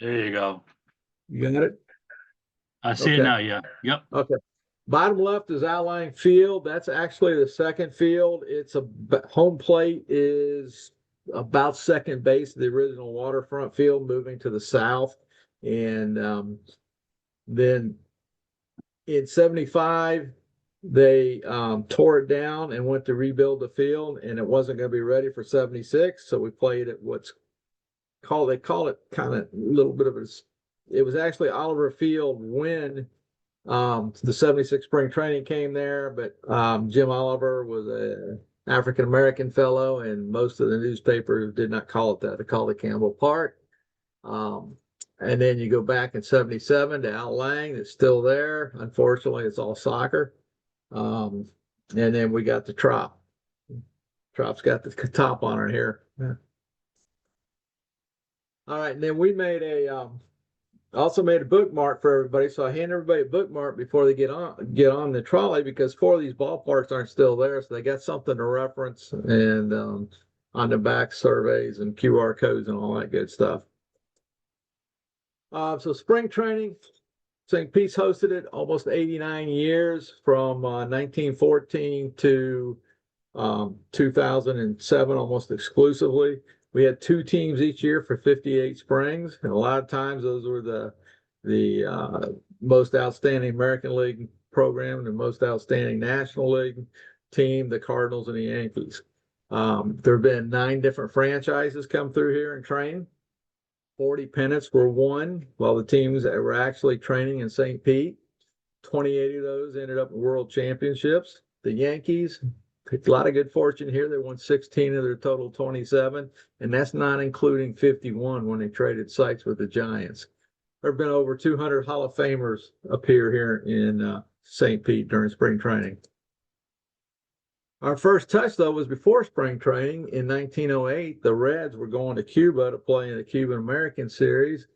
There you go. You got it? I see it Okay. now. Yeah. Yep. Okay. Bottom left is outlying field. That's actually the second field. Home plate is about second base of the original waterfront field, moving to the south. And then in 75, they tore it down and went to rebuild the field, and it wasn't going to be ready for 76. So we played at they call it kind of a little bit of it was actually Oliver Field when the 76 spring training came there, but Jim Oliver was a African American fellow, and most of the newspapers did not call it that. They called it Campbell Park. Um, and then you go back in 77 to Al Lang, that's still there. Unfortunately, it's all soccer. Um, and then we got the Trop. Trop's got the top on it here. Yeah. All right, and then we made also made a bookmark for everybody. So I hand everybody a bookmark before they get on the trolley, because four of these ballparks aren't still there, so they got something to reference, and on the back, surveys and QR codes and all that good stuff. So spring training, St. Pete's hosted it almost 89 years, from 1914 to 2007, almost exclusively. We had two teams each year for 58 springs, and a lot of times those were the most outstanding American League program and the most outstanding National League team, the Cardinals and the Yankees. There have been 9 different franchises come through here and train. 40 pennants were won while the teams that were actually training in St. Pete. 28 of those ended up in world championships. The Yankees, a lot of good fortune here. They won 16 of their total 27, and that's not including 51 when they traded sites with the Giants. There have been over 200 Hall of Famers appear here in St. Pete during spring training. Our first touch, though, was before spring training. In 1908, the Reds were going to Cuba to play in the Cuban American Series,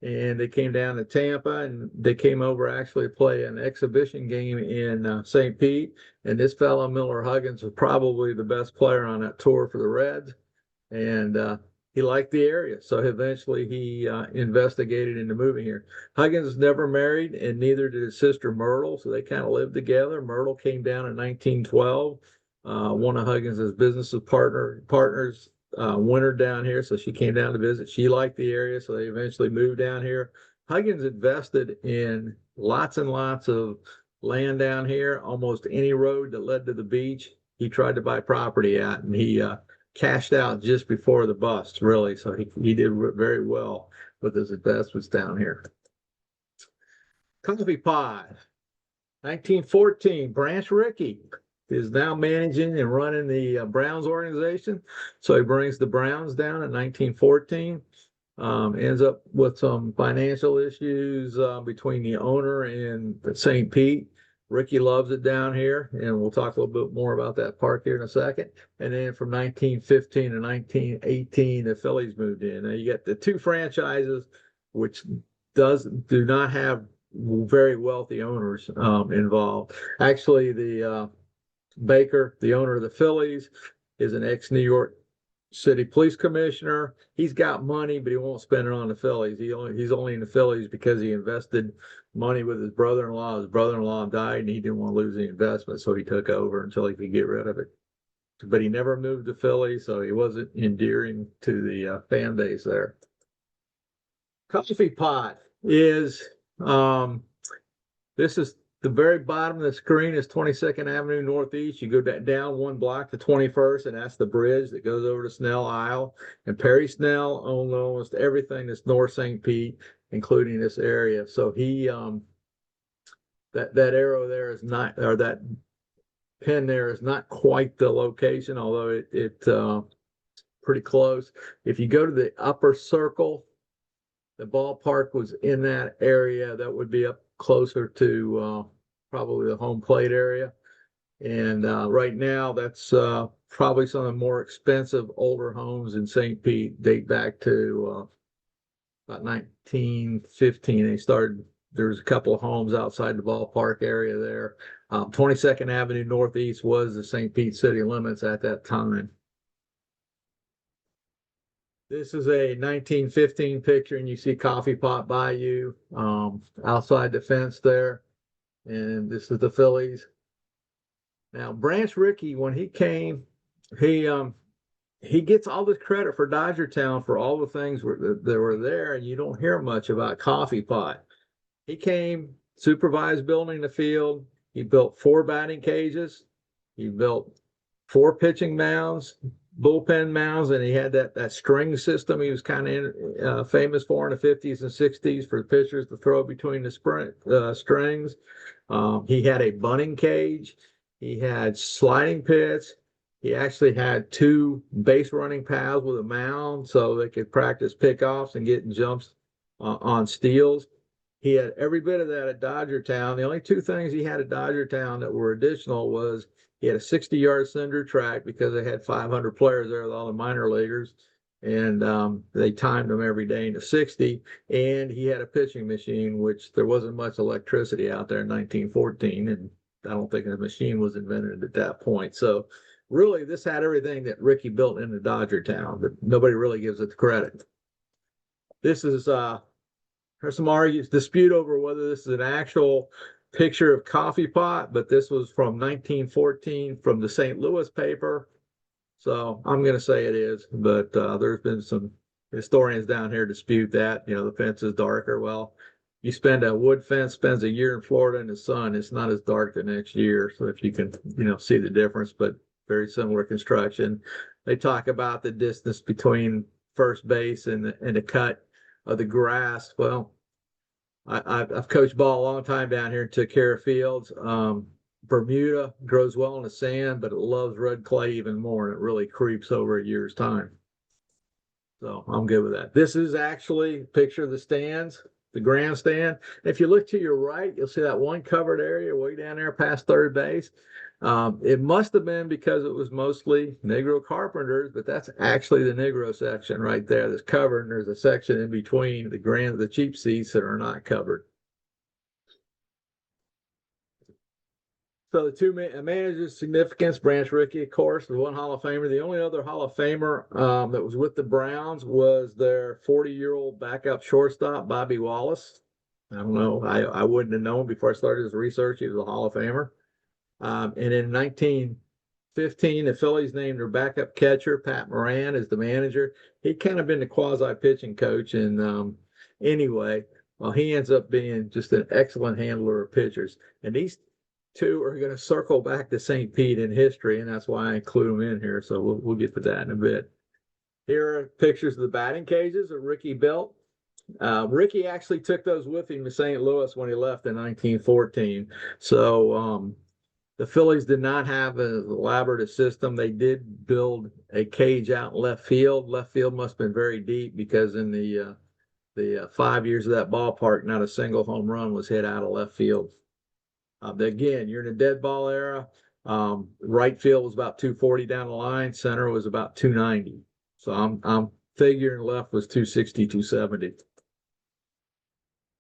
and they came down to Tampa, and they came over actually to play an exhibition game in St. Pete. And this fellow, Miller Huggins, was probably the best player on that tour for the Reds, and he liked the area. So eventually he investigated into moving here. Huggins never married, and neither did his sister Myrtle, so they kind of lived together. Myrtle came down in 1912. One of Huggins' business partners wintered down here, so she came down to visit. She liked the area, so they eventually moved down here. Huggins invested in lots and lots of land down here. Almost any road that led to the beach, he tried to buy property at, and he cashed out just before the bust, really. So he did very well with his investments down here. Coffee Pod, 1914, Branch Rickey is now managing and running the Browns organization. So he brings the Browns down in 1914. Ends up with some financial issues between the owner and St. Pete. Ricky loves it down here, and we'll talk a little bit more about that park here in a second. And then from 1915 to 1918, the Phillies moved in. Now you got the two franchises, which do not have very wealthy owners involved. Actually, the Baker, the owner of the Phillies, is an ex-New York City police commissioner. He's got money, but he won't spend it on the Phillies. He's only in the Phillies because he invested money with his brother-in-law. His brother-in-law died, and he didn't want to lose the investment, so he took over until he could get rid of it. But he never moved to Philly, so he wasn't endearing to the fan base there. Coffee Pot is this is the very bottom of the screen is 22nd Avenue Northeast. You go down one block to 21st, and that's the bridge that goes over to Snell Isle. And Perry Snell owned almost everything that's North St. Pete, including this area. So he that arrow there is not, or that pin there is not quite the location, although it's pretty close. If you go to the upper circle, the ballpark was in that area. That would be up closer to probably the home plate area. And right now, that's probably some of the more expensive older homes in St. Pete, date back to about 1915. There's a couple of homes outside the ballpark area there. 22nd Avenue Northeast was the St. Pete city limits at that time. This is a 1915 picture, and you see Coffee Pot Bayou outside the fence there. And this is the Phillies. Now, Branch Rickey, when he came, he he gets all the credit for Dodgertown for all the things that were there, and you don't hear much about Coffee Pot. He came, supervised building the field. He built 4 batting cages. He built 4 pitching mounds, bullpen mounds, and he had that string system he was kind of famous for in the 50s and 60s for the pitchers to throw between the strings. He had a bunting cage. He had sliding pits. He actually had 2 base running paths with a mound so they could practice pickoffs and getting jumps on steals. He had every bit of that at Dodgertown. The only 2 things he had at Dodgertown that were additional was he had a 60-yard cinder track because they had 500 players there with all the minor leaguers, and they timed them every day into 60. And he had a pitching machine, which there wasn't much electricity out there in 1914, and I don't think the machine was invented at that point. So really, this had everything that Rickey built into Dodgertown, but nobody really gives it the credit. This is there's some dispute over whether this is an actual picture of Coffee Pot, but this was from 1914 from the St. Louis paper. So I'm going to say it is, but there's been some historians down here dispute that. You know, the fence is darker. Well, you spend a wood fence, spends a year in Florida in the sun, it's not as dark the next year. So if you can, see the difference, but very similar construction. They talk about the distance between first base and the cut of the grass. Well, I've coached ball a long time down here and took care of fields. Bermuda grows well in the sand, but it loves red clay even more, and it really creeps over a year's time. So I'm good with that. This is actually a picture of the stands, the grandstand. If you look to your right, you'll see that one covered area way down there past third base. It must have been because it was mostly Negro carpenters, but that's actually the Negro section right there that's covered, and there's a section in between the cheap seats that are not covered. So the 2 managers' significance, Branch Rickey, of course, the one Hall of Famer. The only other Hall of Famer that was with the Browns was their 40-year-old backup shortstop, Bobby Wallace. I don't know. I wouldn't have known before I started this research. He was a Hall of Famer. And in 1915, the Phillies named their backup catcher, Pat Moran, as the manager. He'd kind of been the quasi-pitching coach. And anyway, well, he ends up being just an excellent handler of pitchers. And these 2 are going to circle back to St. Pete in history, and that's why I include them in here. So we'll get to that in a bit. Here are pictures of the batting cages that Rickey built. Rickey actually took those with him to St. Louis when he left in 1914. So the Phillies did not have an elaborate system. They did build a cage out in left field. Left field must have been very deep because in the 5 years of that ballpark, not a single home run was hit out of left field. Again, you're in a dead ball era. Right field was about 240 down the line. Center was about 290. So I'm figuring left was 260, 270.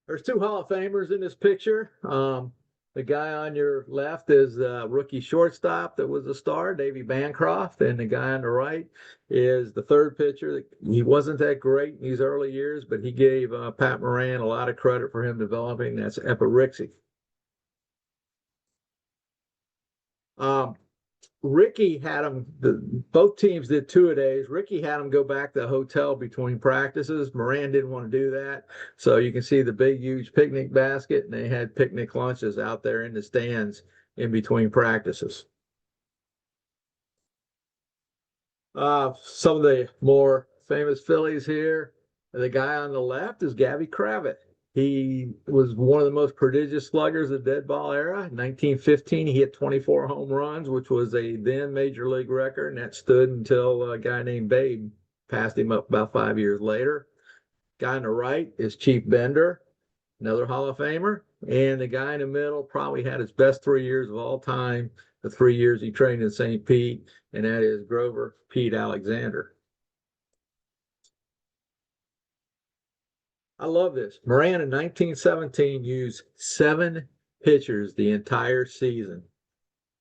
There's 2 Hall of Famers in this picture. The guy on your left is the rookie shortstop that was a star, Davy Bancroft, and the guy on the right is the third pitcher. He wasn't that great in these early years, but he gave Pat Moran a lot of credit for him developing. That's Epirixie. Rickey had him, both teams did 2-a-days. Rickey had him go back to the hotel between practices. Moran didn't want to do that. So you can see the big, huge picnic basket, and they had picnic lunches out there in the stands in between practices. Some of the more famous Phillies here. The guy on the left is Gabby Cravett. He was one of the most prodigious sluggers of the dead ball era. In 1915, he hit 24 home runs, which was a then major league record, and that stood until a guy named Babe passed him up about 5 years later. Guy on the right is Chief Bender, another Hall of Famer. And the guy in the middle probably had his best 3 years of all time, the 3 years he trained in St. Pete, and that is Grover Pete Alexander. I love this. Moran in 1917 used 7 pitchers the entire season.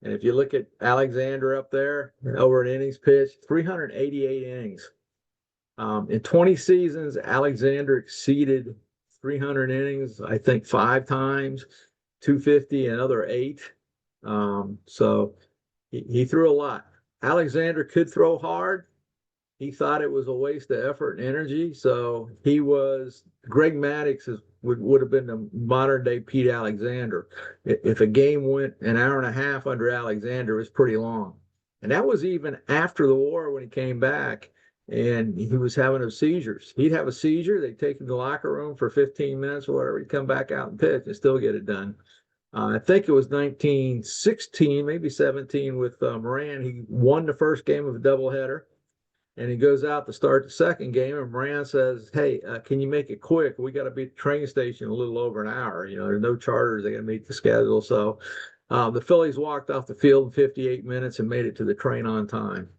And if you look at Alexander up there, over an innings pitched, 388 innings. In 20 seasons, Alexander exceeded 300 innings, I think 5 times, 250 another 8. So he threw a lot. Alexander could throw hard. He thought it was a waste of effort and energy. So Greg Maddux would have been the modern day Pete Alexander. If a game went an hour and a half under Alexander, it was pretty long. And that was even after the war when he came back and he was having those seizures. He'd have a seizure, they'd take him to the locker room for 15 minutes or whatever, he'd come back out and pitch and still get it done. I think it was 1916, maybe 17 with Moran. He won the first game of a doubleheader, and he goes out to start the second game. And Moran says, "Hey, can you make it quick? We got to be at the train station in a little over an hour. There's no charters. They got to meet the schedule." So the Phillies walked off the field in 58 minutes and made it to the train on time.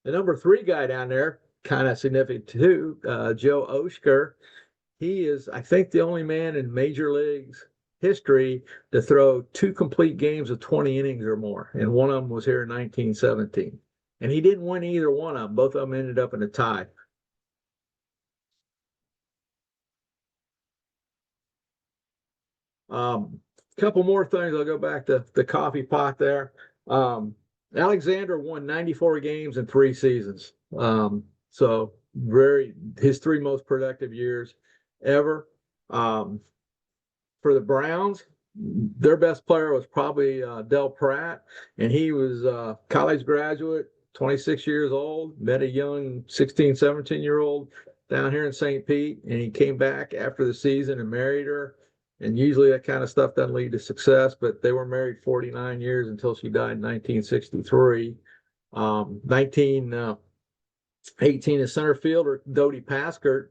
The number 3 guy down there, kind of significant too, Joe Oshker. He is, I think, the only man in Major Leagues history to throw 2 complete games of 20 innings or more, and one of them was here in 1917. And he didn't win either one of them. Both of them ended up in a tie. Couple more things. I'll go back to the coffee pot there. Alexander won 94 games in 3 seasons. So his 3 most productive years ever. For the Browns, their best player was probably Del Pratt, and he was a college graduate, 26 years old, met a young 16, 17-year-old down here in St. Pete, and he came back after the season and married her. And usually that kind of stuff doesn't lead to success, but they were married 49 years until she died in 1963. 1918, a center fielder, Dodie Paskert,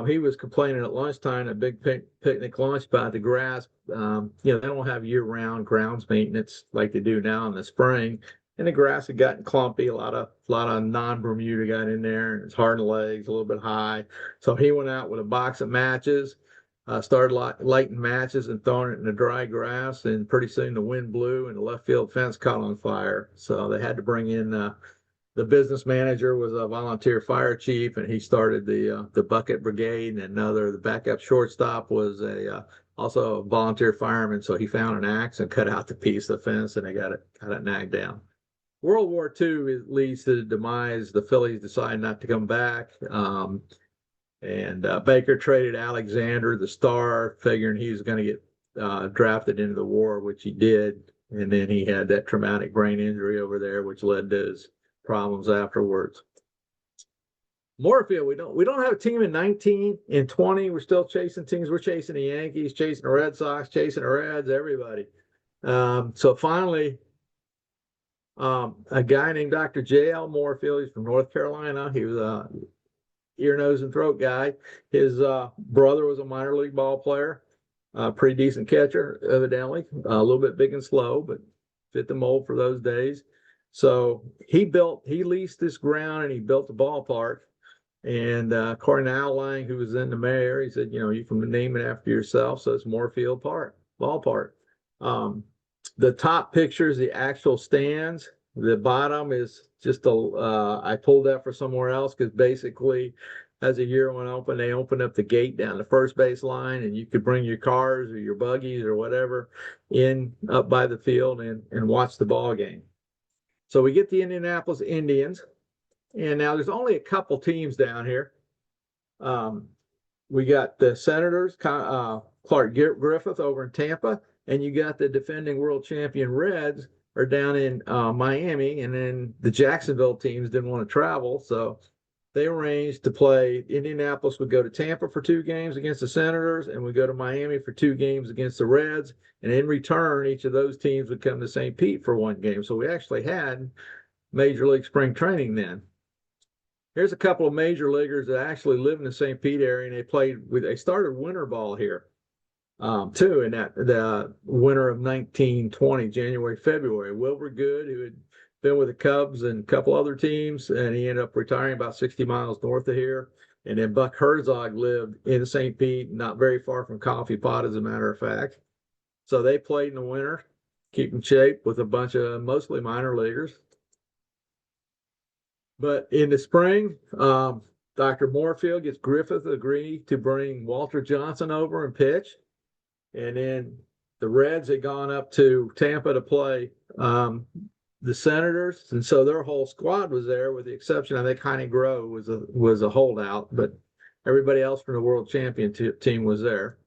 he was complaining at lunchtime at Big Picnic Lunch about the grass. They don't have year-round grounds maintenance like they do now in the spring, and the grass had gotten clumpy. A lot of non-Bermuda got in there, and it's hard in the legs, a little bit high. So he went out with a box of matches, started lighting matches and throwing it in the dry grass, and pretty soon the wind blew and the left field fence caught on fire. So they had to bring in the business manager was a volunteer fire chief, and he started the bucket brigade. And the backup shortstop was also a volunteer fireman. So he found an axe and cut out the piece of fence, and they got it nagged down. World War II leads to the demise. The Phillies decide not to come back. And Baker traded Alexander, the star, figuring he was going to get drafted into the war, which he did. And then he had that traumatic brain injury over there, which led to his problems afterwards. Moorfield, we don't have a team in 19, in 20. We're still chasing teams. We're chasing the Yankees, chasing the Red Sox, chasing the Reds, everybody. So finally, a guy named Dr. J.L. Moorfield, he's from North Carolina. He was a ear, nose, and throat guy. His brother was a minor league ball player, pretty decent catcher, evidently, a little bit big and slow, but fit the mold for those days. So he leased this ground and he built the ballpark. And according to Al Lang, who was then the mayor, he said, you can name it after yourself. So it's Moorfield Ballpark. The top picture is the actual stands. The bottom is just I pulled that for somewhere else because basically as the year went open, they opened up the gate down the first base line, and you could bring your cars or your buggies or whatever in up by the field and watch the ball game. So we get the Indianapolis Indians, and now there's only a couple teams down here. We got the Senators, Clark Griffith over in Tampa, and you got the defending world champion Reds are down in Miami, and then the Jacksonville teams didn't want to travel, so they arranged to play. Indianapolis would go to Tampa for 2 games against the Senators, and would go to Miami for 2 games against the Reds. And in return, each of those teams would come to St. Pete for 1 game. So we actually had Major League spring training then. Here's a couple of major leaguers that actually live in the St. Pete area, and they started winter ball here too, in the winter of 1920, January, February. Wilbur Good, who had been with the Cubs and a couple other teams, and he ended up retiring about 60 miles north of here. And then Buck Herzog lived in St. Pete, not very far from Coffee Pot, as a matter of fact. So they played in the winter, keep in shape with a bunch of mostly minor leaguers. But in the spring, Dr. Moorfield gets Griffith agree to bring Walter Johnson over and pitch. And then the Reds had gone up to Tampa to play the Senators, and so their whole squad was there, with the exception, I think, Heine Groh was a holdout, but everybody else from the World Championship team was there.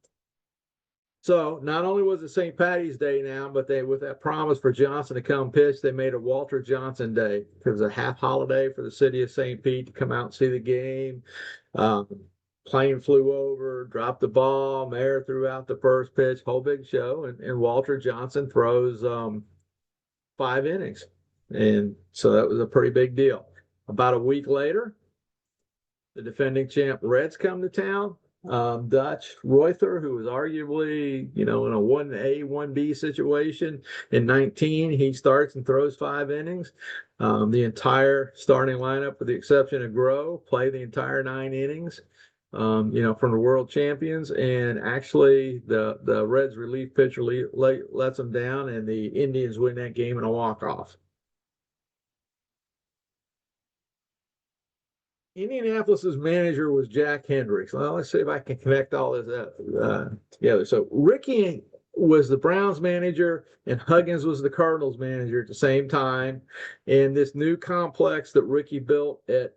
So not only was it St. Patty's Day now, but they, with that promise for Johnson to come pitch, they made a Walter Johnson Day. It was a half holiday for the city of St. Pete to come out and see the game. Plane flew over, dropped the ball, Mayor threw out the first pitch, whole big show, and Walter Johnson throws 5 innings. And so that was a pretty big deal. About a week later, the defending champ Reds come to town. Dutch Reuther, who was arguably, in a 1A, 1B situation in 19, he starts and throws 5 innings. The entire starting lineup, with the exception of Groh, play the entire 9 innings. From the world champions, and actually the Reds relief pitcher lets them down, and the Indians win that game in a walk-off. Indianapolis's manager was Jack Hendricks. Well, let's see if I can connect all this together. So Ricky was the Browns manager, and Huggins was the Cardinals manager at the same time. And this new complex that Ricky built at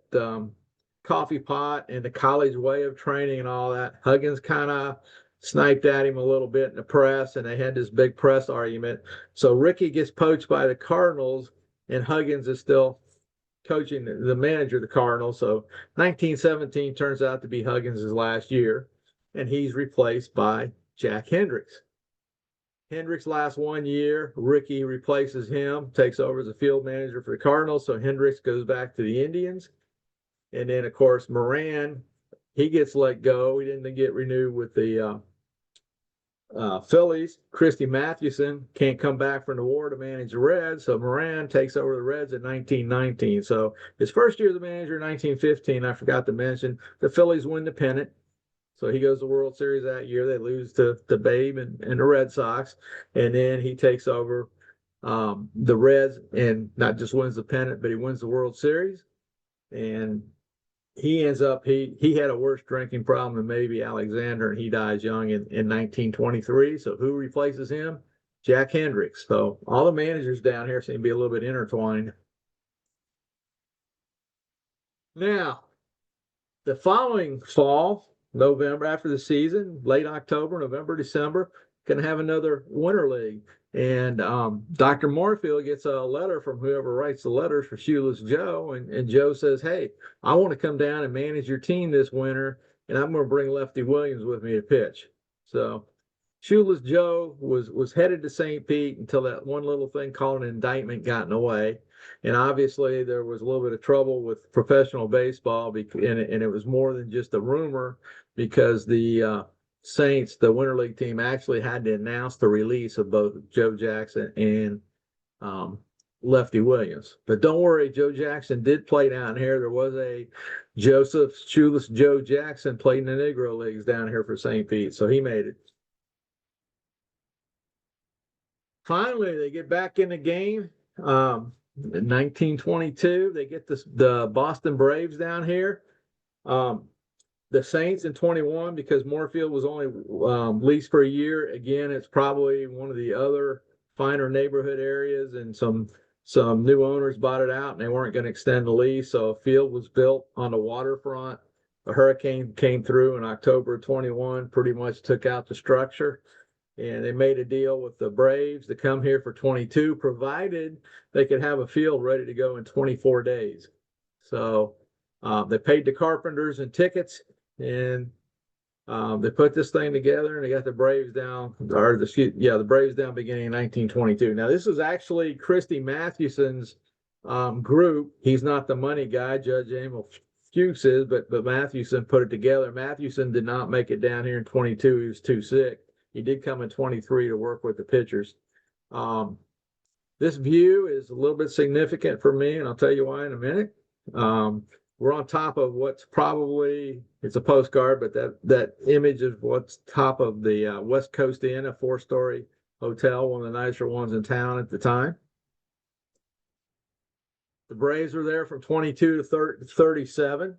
Coffee Pot and the college way of training and all that, Huggins kind of sniped at him a little bit in the press, and they had this big press argument. So Ricky gets poached by the Cardinals, and Huggins is still coaching the manager of the Cardinals. So 1917 turns out to be Huggins' last year, and he's replaced by Jack Hendricks. Hendricks lasts 1 year. Ricky replaces him, takes over as a field manager for the Cardinals. So Hendricks goes back to the Indians. And then, of course, Moran, he gets let go. He didn't get renewed with the Phillies. Christy Mathewson can't come back from the war to manage the Reds, so Moran takes over the Reds in 1919. So his first year as a manager in 1915, I forgot to mention, the Phillies win the pennant. So he goes to the World Series that year. They lose to Babe and the Red Sox. And then he takes over the Reds and not just wins the pennant, but he wins the World Series. And he ends up, he had a worse drinking problem than maybe Alexander, and he dies young in 1923. So who replaces him? Jack Hendricks. So all the managers down here seem to be a little bit intertwined. Now, the following fall, November, after the season, late October, November, December, going to have another Winter League. And Dr. Moorfield gets a letter from whoever writes the letters for Shoeless Joe. And Joe says, hey, I want to come down and manage your team this winter, and I'm going to bring Lefty Williams with me to pitch. So Shoeless Joe was headed to St. Pete until that one little thing called an indictment got in the way. And obviously there was a little bit of trouble with professional baseball, and it was more than just a rumor, because the Saints, the Winter League team, actually had to announce the release of both Joe Jackson and Lefty Williams. But don't worry, Joe Jackson did play down here. There was a Joseph Shoeless Joe Jackson played in the Negro Leagues down here for St. Pete, so he made it. Finally, they get back in the game. In 1922, they get the Boston Braves down here. The Saints in 21, because Moorfield was only leased for a year. Again, it's probably one of the other finer neighborhood areas, and some new owners bought it out, and they weren't going to extend the lease. So a field was built on the waterfront. A hurricane came through in October of 21, pretty much took out the structure. And they made a deal with the Braves to come here for 22, provided they could have a field ready to go in 24 days. So they paid the carpenters and tickets, and they put this thing together, and they got the Braves down, the Braves down beginning in 1922. Now, this is actually Christy Mathewson's group. He's not the money guy, Judge Emil Fuchs is, but Mathewson put it together. Mathewson did not make it down here in 22. He was too sick. He did come in 23 to work with the pitchers. This view is a little bit significant for me, and I'll tell you why in a minute. We're on top of what's probably, it's a postcard, but that image is what's top of the West Coast Inn, a 4-story hotel, one of the nicer ones in town at the time. The Braves were there from 22 to 37.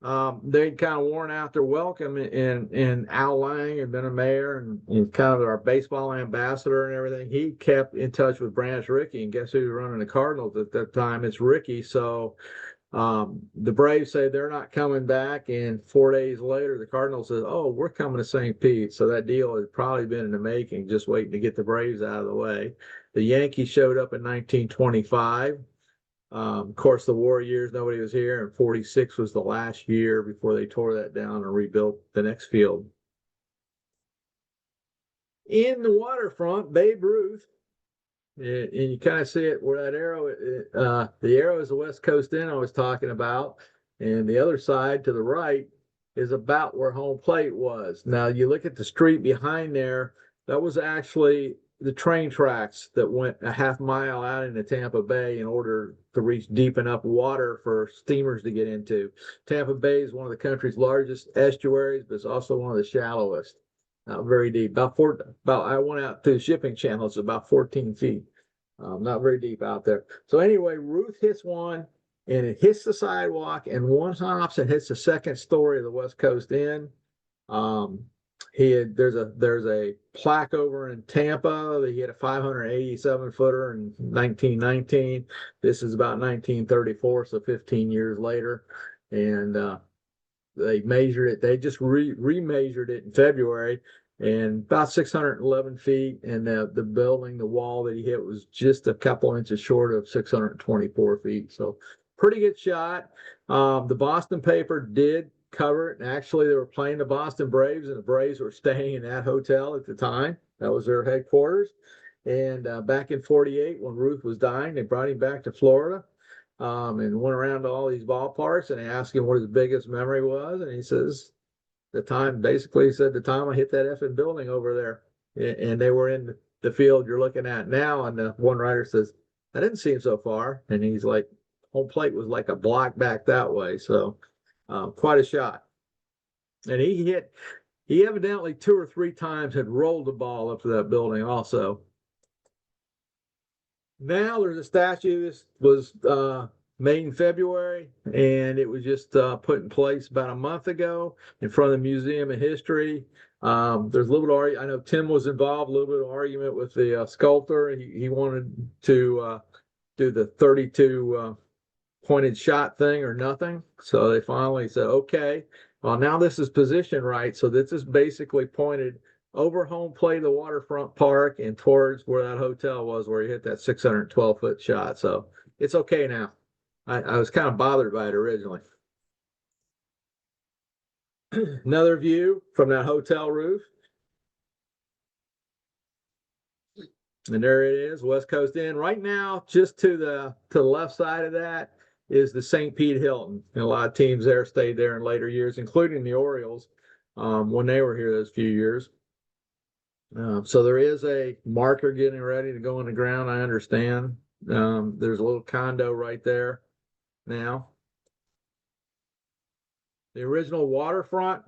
They'd kind of worn out their welcome, and Al Lang had been a mayor and kind of our baseball ambassador and everything. He kept in touch with Branch Rickey, and guess who was running the Cardinals at that time? It's Rickey. So the Braves say they're not coming back, and 4 days later, the Cardinals says, "Oh, we're coming to St. Pete." So that deal had probably been in the making, just waiting to get the Braves out of the way. The Yankees showed up in 1925. Of course, the war years, nobody was here, and 46 was the last year before they tore that down and rebuilt the next field. In the waterfront, Babe Ruth, and you kind of see it where that arrow, the arrow is the West Coast Inn I was talking about, and the other side to the right is about where home plate was. Now, you look at the street behind there, that was actually the train tracks that went a half mile out into Tampa Bay in order to reach deep enough water for steamers to get into. Tampa Bay is one of the country's largest estuaries, but it's also one of the shallowest. Not very deep. I went out to the shipping channel. It's about 14 feet. Not very deep out there. So anyway, Ruth hits one, and it hits the sidewalk, and one hops and hits the second story of the West Coast Inn. There's a plaque over in Tampa that he had a 587 footer in 1919. This is about 1934, so 15 years later, and they measured it. They just remeasured it in February, and about 611 feet. And the building, the wall that he hit was just a couple inches short of 624 feet. So pretty good shot. The Boston paper did cover it. And actually, they were playing the Boston Braves, and the Braves were staying in that hotel at the time. That was their headquarters. And back in 48, when Ruth was dying, they brought him back to Florida. And went around to all these ballparks and asked him what his biggest memory was. And he says, basically he said, the time I hit that effing building over there. And they were in the field you're looking at now. And the one writer says, that didn't seem so far. And he's like, home plate was like a block back that way. So quite a shot. And he evidently 2 or 3 times had rolled the ball up to that building also. Now there's a statue. This was made in February, and it was just put in place about a month ago in front of the Museum of History. There's a little bit of, I know Tim was involved, a little bit of argument with the sculptor. He wanted to do the 32 pointed shot thing or nothing. So they finally said, okay, well, now this is positioned right. So this is basically pointed over home plate, the waterfront park, and towards where that hotel was, where he hit that 612-foot shot. So it's okay now. I was kind of bothered by it originally. Another view from that hotel roof. And there it is, West Coast Inn. Right now, just to the left side of that is the St. Pete Hilton. And a lot of teams there stayed there in later years, including the Orioles, when they were here those few years. So there is a marker getting ready to go in the ground, I understand. There's a little condo right there now. The original waterfront,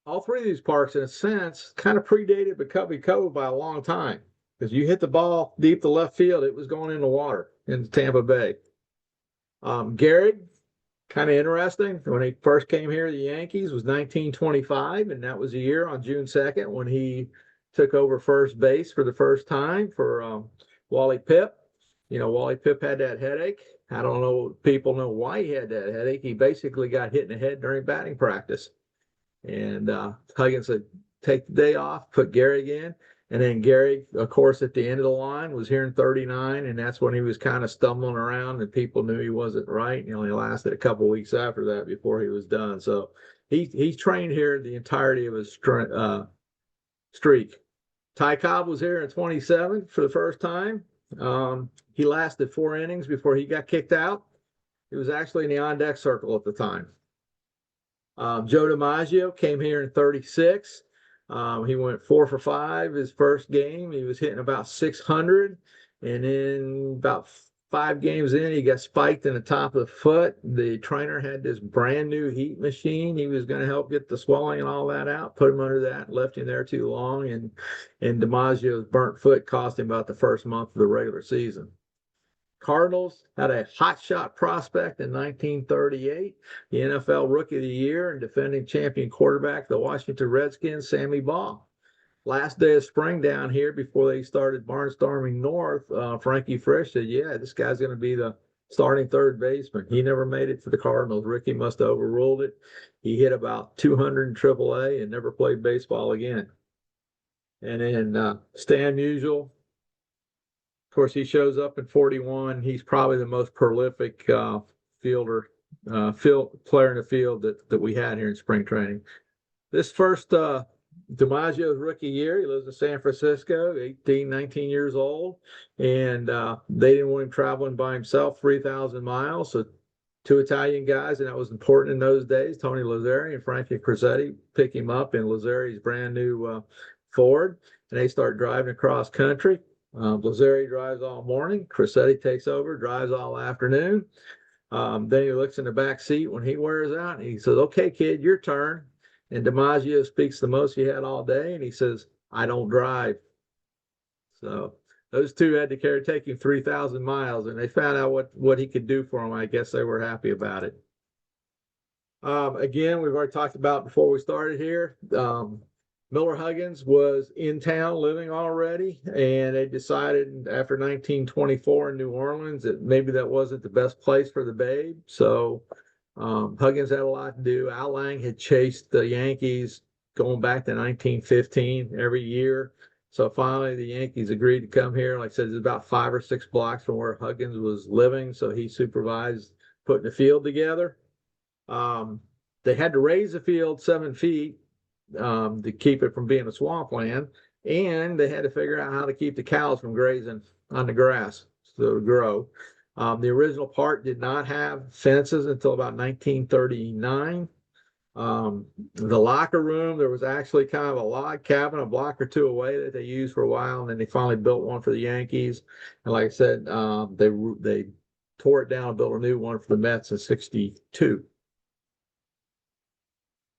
all 3 of these parks, in a sense, kind of predated McCovey Cove by a long time. Because you hit the ball deep to left field, it was going into water in Tampa Bay. Gehrig, kind of interesting. When he first came here, the Yankees was 1925, and that was a year on June 2nd when he took over first base for the first time for Wally Pipp. You know, Wally Pipp had that headache. I don't know, people know why he had that headache. He basically got hit in the head during batting practice. And Huggins said, take the day off, put Gehrig in. And then Gehrig, of course, at the end of the line was here in 39, and that's when he was kind of stumbling around and people knew he wasn't right. He only lasted a couple of weeks after that before he was done. So he trained here the entirety of his streak. Ty Cobb was here in 27 for the first time. He lasted 4 innings before he got kicked out. He was actually in the on-deck circle at the time. Joe DiMaggio came here in 36. He went 4 for 5 his first game. He was hitting about 600. And then about 5 games in, he got spiked in the top of the foot. The trainer had this brand new heat machine. He was going to help get the swelling and all that out, put him under that, left him there too long. And DiMaggio's burnt foot cost him about the first month of the regular season. Cardinals had a hotshot prospect in 1938, the NFL Rookie of the Year and defending champion quarterback, the Washington Redskins, Sammy Baugh. Last day of spring down here before they started barnstorming north, Frankie Frisch said, yeah, this guy's going to be the starting third baseman. He never made it to the Cardinals. Ricky must have overruled it. He hit about 200 in AAA and never played baseball again. And then Stan Musial, of course, he shows up in 41. He's probably the most prolific player in the field that we had here in spring training. This first DiMaggio's rookie year, he lives in San Francisco, 18, 19 years old, and they didn't want him traveling by himself 3,000 miles. So two Italian guys, and that was important in those days, Tony Lazzeri and Frankie Crosetti, pick him up in Lazzeri's brand new Ford, and they start driving across country. Lazzeri drives all morning. Crosetti takes over, drives all afternoon. Then he looks in the back seat when he wears out, and he says, okay, kid, your turn. And DiMaggio speaks the most he had all day, and he says, I don't drive. So those two had to take him 3,000 miles, and they found out what he could do for them. I guess they were happy about it. Again, we've already talked about before we started here. Miller Huggins was in town living already, and they decided after 1924 in New Orleans that maybe that wasn't the best place for the babe. So Huggins had a lot to do. Al Lang had chased the Yankees going back to 1915 every year. So finally, the Yankees agreed to come here. Like I said, it's about 5 or 6 blocks from where Huggins was living. So he supervised putting the field together. They had to raise the field 7 feet to keep it from being a swampland. And they had to figure out how to keep the cows from grazing on the grass so to grow. The original part did not have fences until about 1939. The locker room, there was actually kind of a log cabin a block or two away that they used for a while, and then they finally built one for the Yankees. And like I said, they tore it down and built a new one for the Mets in '62.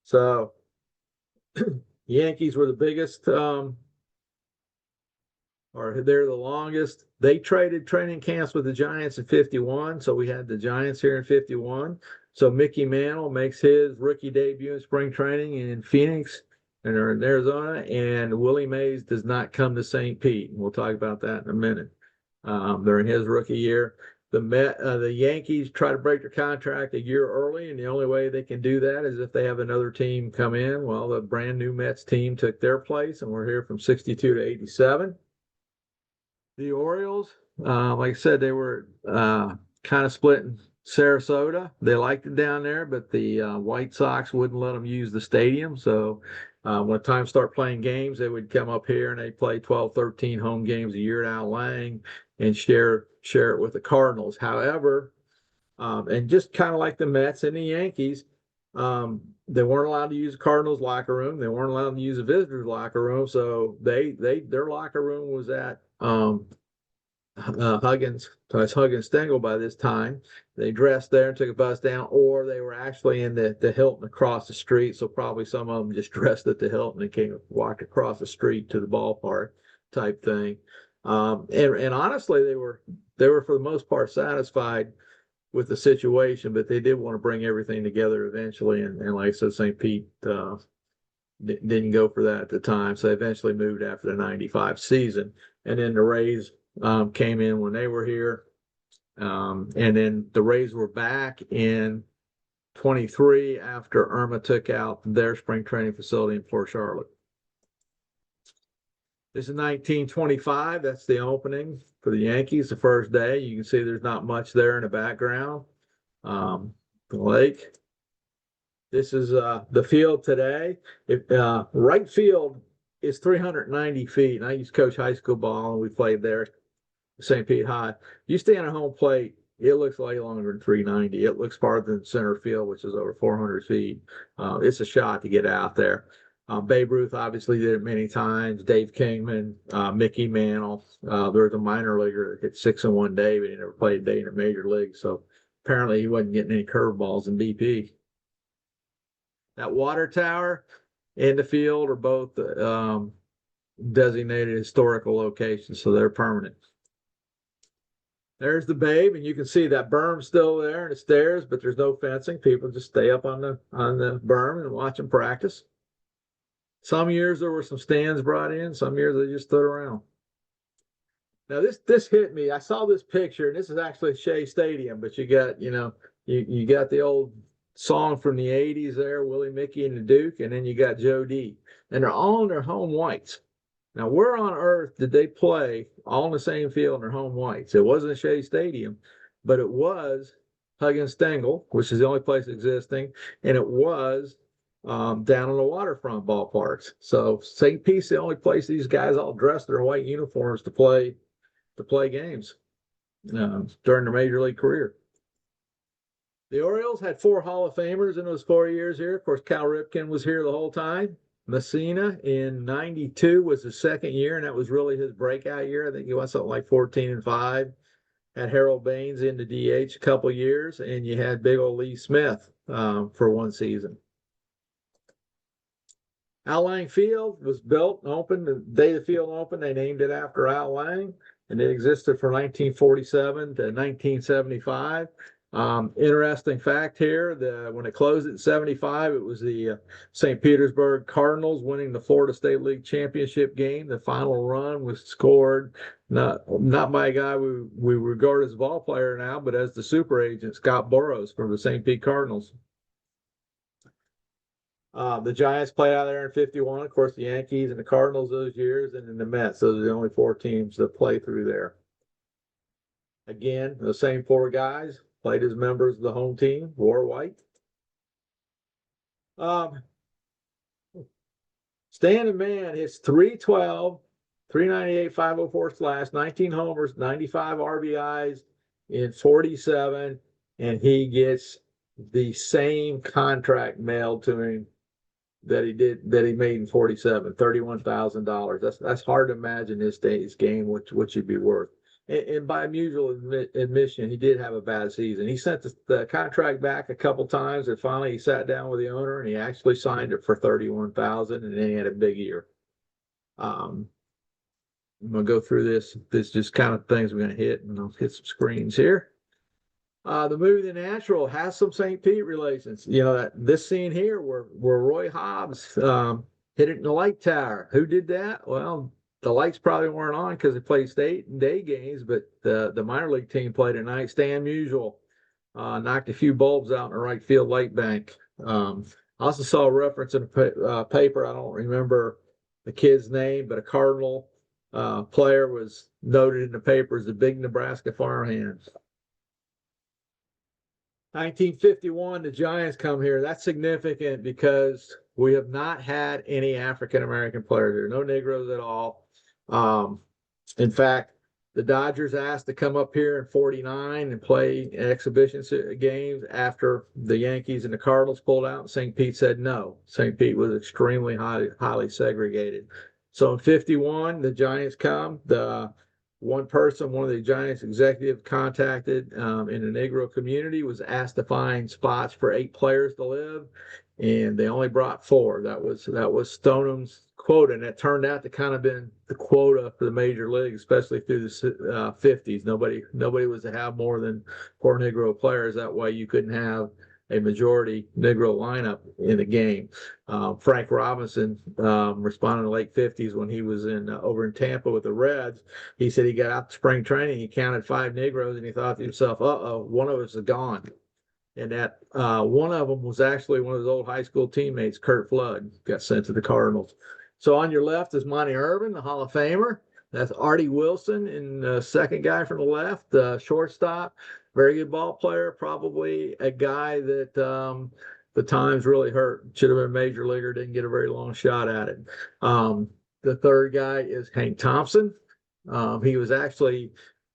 So Yankees were the biggest, or they're the longest. They traded training camps with the Giants in '51, so we had the Giants here in '51. So Mickey Mantle makes his rookie debut in spring training in Phoenix and they're in Arizona, and Willie Mays does not come to St. Pete. We'll talk about that in a minute. During his rookie year, the Yankees try to break their contract a year early, and the only way they can do that is if they have another team come in. Well, the brand new Mets team took their place, and we're here from '62 to '87. The Orioles, like I said, they were kind of split in Sarasota. They liked it down there, but the White Sox wouldn't let them use the stadium. So when time start playing games, they would come up here and they play 12, 13 home games a year at Al Lang and share it with the Cardinals. However, and just kind of like the Mets and the Yankees, they weren't allowed to use the Cardinals locker room. They weren't allowed to use the visitors locker room. So their locker room was at Huggins Stengel by this time. They dressed there and took a bus down, or they were actually in the Hilton across the street. So probably some of them just dressed at the Hilton and walked across the street to the ballpark type thing. And honestly, they were for the most part satisfied with the situation, but they did want to bring everything together eventually. And like I said, St. Pete didn't go for that at the time. So they eventually moved after the '95 season. And then the Rays came in when they were here. And then the Rays were back in '23 after Irma took out their spring training facility in Port Charlotte. This is 1925. That's the opening for the Yankees, the first day. You can see there's not much there in the background. The lake. This is the field today. Right field is 390 feet. And I used to coach high school ball, and we played there, St. Pete High. You stand at home plate, it looks way longer than 390. It looks farther than center field, which is over 400 feet. It's a shot to get out there. Babe Ruth obviously did it many times. Dave Kingman, Mickey Mantle. There was a minor leaguer that hit 6 in one day, but he never played a day in a major league. So apparently he wasn't getting any curveballs in BP. That water tower and the field are both designated historical locations, so they're permanent. There's the Babe, and you can see that berm still there and the stairs, but there's no fencing. People just stay up on the berm and watch them practice. Some years there were some stands brought in. Some years they just stood around. Now this hit me. I saw this picture, and this is actually Shea Stadium, but you got you got the old song from the '80s there, Willie Mickey and the Duke, and then you got Joe D, and they're all in their home whites. Now, where on earth did they play all in the same field in their home whites? It wasn't Shea Stadium, but it was Huggins Stengel, which is the only place existing, and it was down on the waterfront ballparks. So St. Pete's the only place these guys all dressed in their white uniforms to play games during their major league career. The Orioles had 4 Hall of Famers in those 4 years here. Of course, Cal Ripken was here the whole time. Messina in '92 was the second year, and that was really his breakout year. I think he went something like 14-5. Had Harold Baines in the DH a couple years, and you had big old Lee Smith for one season. Al Lang Field was built and opened. The day the field opened, they named it after Al Lang, and it existed from 1947 to 1975. Interesting fact here, when it closed in '75, it was the St. Petersburg Cardinals winning the Florida State League championship game. The final run was scored not by a guy we regard as a ball player now, but as the super agent, Scott Boras from the St. Pete Cardinals. The Giants played out there in '51. Of course, the Yankees and the Cardinals those years, and then the Mets. Those are the only 4 teams that play through there. Again, the same 4 guys played as members of the home team, wore white. Standing man hits 312, 398, 504 slash, 19 homers, 95 RBIs in 47, and he gets the same contract mailed to him that he made in 47, $31,000. That's hard to imagine this day's game, what you'd be worth. And by mutual admission, he did have a bad season. He sent the contract back a couple times, and finally he sat down with the owner and he actually signed it for $31,000, and then he had a big year. I'm gonna go through this. This just kind of things we're gonna hit, and I'll hit some screens here. The movie The Natural has some St. Pete relations. You know, this scene here where Roy Hobbs hit it in the light tower. Who did that? Well, the lights probably weren't on because they played state and day games, but the minor league team played at night. Stan Musial knocked a few bulbs out in the right field light bank. I also saw a reference in a paper. I don't remember the kid's name, but a Cardinal player was noted in the paper as a big Nebraska farmhand. 1951, the Giants come here. That's significant because we have not had any African-American players here, no Negroes at all. In fact, the Dodgers asked to come up here in '49 and play exhibition games after the Yankees and the Cardinals pulled out, and St. Pete said no. St. Pete was extremely highly segregated. So in '51, the Giants come. One of the Giants executives contacted in the Negro community was asked to find spots for 8 players to live, and they only brought 4. That was Stoneham's quota, and it turned out to kind of been the quota for the major league, especially through the '50s. Nobody was to have more than 4 Negro players. That way, you couldn't have a majority Negro lineup in the game. Frank Robinson responded in the late '50s when he was over in Tampa with the Reds. He said he got out to spring training, he counted 5 Negroes, and he thought to himself, "Uh-oh, one of us is gone." And that one of them was actually one of his old high school teammates, Kurt Flood, got sent to the Cardinals. So on your left is Monty Irvin, the Hall of Famer. That's Artie Wilson, and the second guy from the left, shortstop. Very good ball player, probably a guy that the times really hurt. Should have been a major leaguer, didn't get a very long shot at it. The third guy is Hank Thompson. He was actually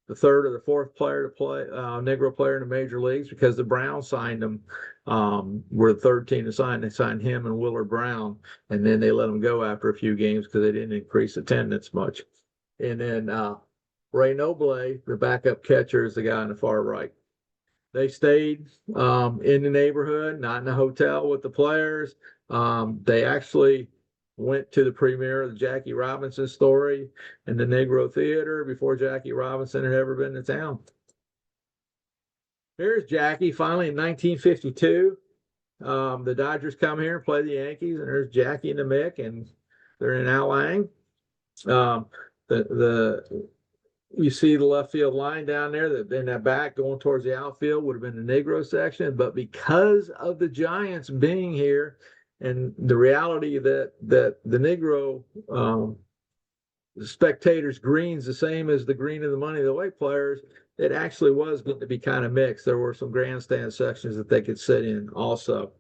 the 3rd or the 4th player to play, Negro player in the major leagues, because the Browns signed him. Were the 3rd team to sign. They signed him and Willard Brown, and then they let him go after a few games because they didn't increase attendance much. And then Ray Noble, the backup catcher, is the guy on the far right. They stayed in the neighborhood, not in a hotel with the players. They actually went to the premiere of the Jackie Robinson story in the Negro Theater before Jackie Robinson had ever been to town. Here's Jackie finally in 1952. The Dodgers come here and play the Yankees, and there's Jackie and the Mick, and they're in Al Lang. Um, the you see the left field line down there that in that back going towards the outfield would have been the Negro section, but because of the Giants being here and the reality that the Negro spectators green's the same as the green of the money of the white players, it actually was going to be kind of mixed. There were some grandstand sections that they could sit in also.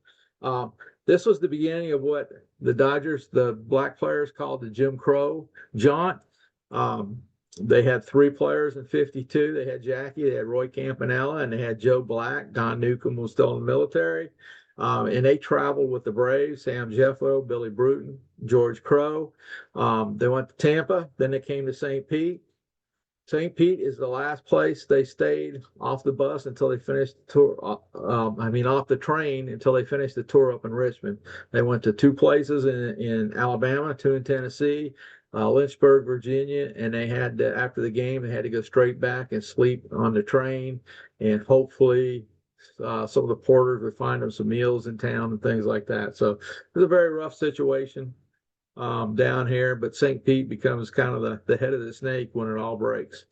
This was the beginning of what the Dodgers, the black players called the Jim Crow jaunt. They had 3 players in 52. They had Jackie, they had Roy Campanella, and they had Joe Black. Don Newcomb was still in the military. And they traveled with the Braves, Sam Jeffo, Billy Bruton, George Crow. They went to Tampa, then they came to St. Pete. St. Pete is the last place they stayed off the bus until they finished the tour. Off the train until they finished the tour up in Richmond. They went to 2 places in Alabama, 2 in Tennessee, Lynchburg, Virginia, and they had to, after the game, they had to go straight back and sleep on the train, and hopefully some of the porters would find them some meals in town and things like that. So it was a very rough situation down here, but St. Pete becomes kind of the head of the snake when it all breaks.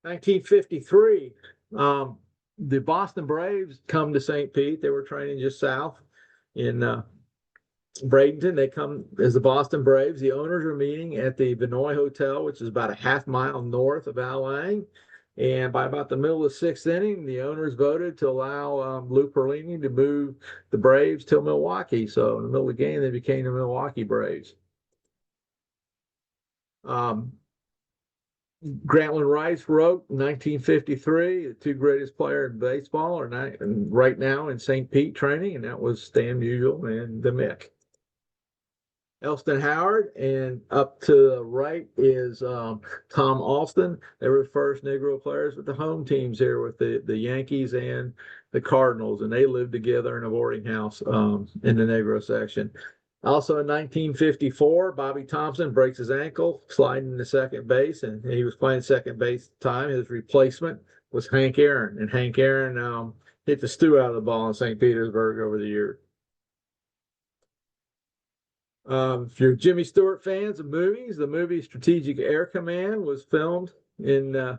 1953, the Boston Braves come to St. Pete. They were training just south in Bradenton. They come as the Boston Braves. The owners are meeting at the Vinoy Hotel, which is about a half mile north of Al Lang. And by about the middle of the 6th inning, the owners voted to allow Lou Perlini to move the Braves to Milwaukee. So in the middle of the game, they became the Milwaukee Braves. Grantland Rice wrote in 1953, the 2 greatest players in baseball are right now in St. Pete training, and that was Stan Musial and the Mick. Elston Howard, and up to the right is Tom Alston. They were the first Negro players with the home teams here with the Yankees and the Cardinals, and they lived together in a boarding house in the Negro section. Also in 1954, Bobby Thompson breaks his ankle sliding into second base, and he was playing second base at the time. His replacement was Hank Aaron, and Hank Aaron hit the stew out of the ball in St. Petersburg over the years. If you're Jimmy Stewart fans of movies, the movie Strategic Air Command was filmed in the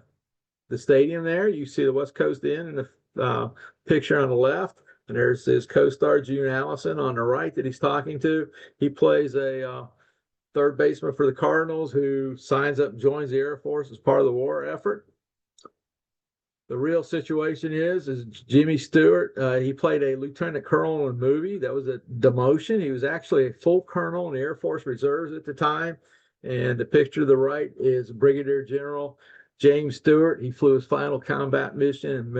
stadium there. You see the West Coast Inn in the picture on the left, and there's his co-star June Allison on the right that he's talking to. He plays a third baseman for the Cardinals who signs up and joins the Air Force as part of the war effort. The real situation is Jimmy Stewart, he played a lieutenant colonel in the movie. That was a demotion. He was actually a full colonel in the Air Force Reserves at the time. And the picture to the right is Brigadier General James Stewart. He flew his final combat mission in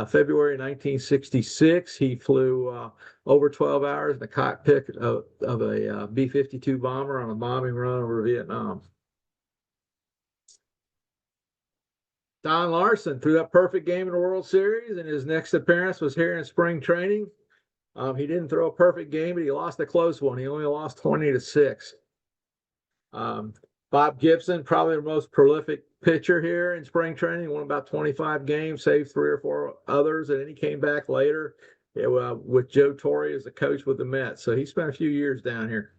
February 1966. He flew over 12 hours in the cockpit of a B-52 bomber on a bombing run over Vietnam. Don Larson threw that perfect game in the World Series, and his next appearance was here in spring training. He didn't throw a perfect game, but he lost a close one. He only lost 20-6. Bob Gibson, probably the most prolific pitcher here in spring training, won about 25 games, saved 3 or 4 others, and then he came back later with Joe Torre as the coach with the Mets. So he spent a few years down here.